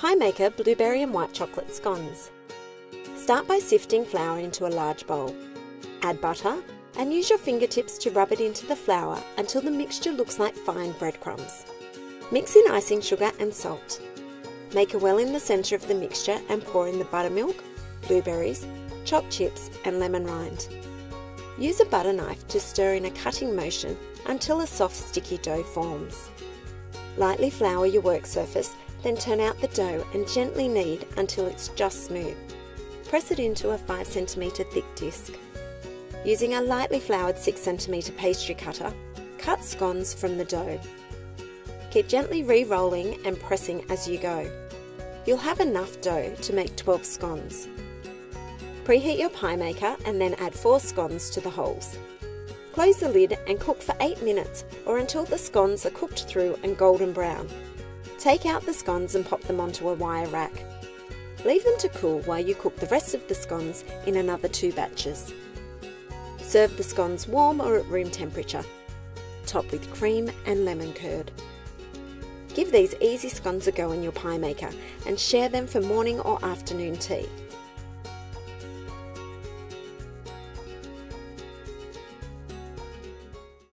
Pie maker blueberry and white chocolate scones. Start by sifting flour into a large bowl. Add butter and use your fingertips to rub it into the flour until the mixture looks like fine breadcrumbs. Mix in icing sugar and salt. Make a well in the centre of the mixture and pour in the buttermilk, blueberries, chopped chips and lemon rind. Use a butter knife to stir in a cutting motion until a soft sticky dough forms. Lightly flour your work surface, then turn out the dough and gently knead until it's just smooth. Press it into a 5 cm thick disc. Using a lightly floured 6 cm pastry cutter, cut scones from the dough. Keep gently re-rolling and pressing as you go. You'll have enough dough to make 12 scones. Preheat your pie maker and then add 4 scones to the holes. Close the lid and cook for 8 minutes or until the scones are cooked through and golden brown. Take out the scones and pop them onto a wire rack. Leave them to cool while you cook the rest of the scones in another 2 batches. Serve the scones warm or at room temperature. Top with cream and lemon curd. Give these easy scones a go in your pie maker and share them for morning or afternoon tea.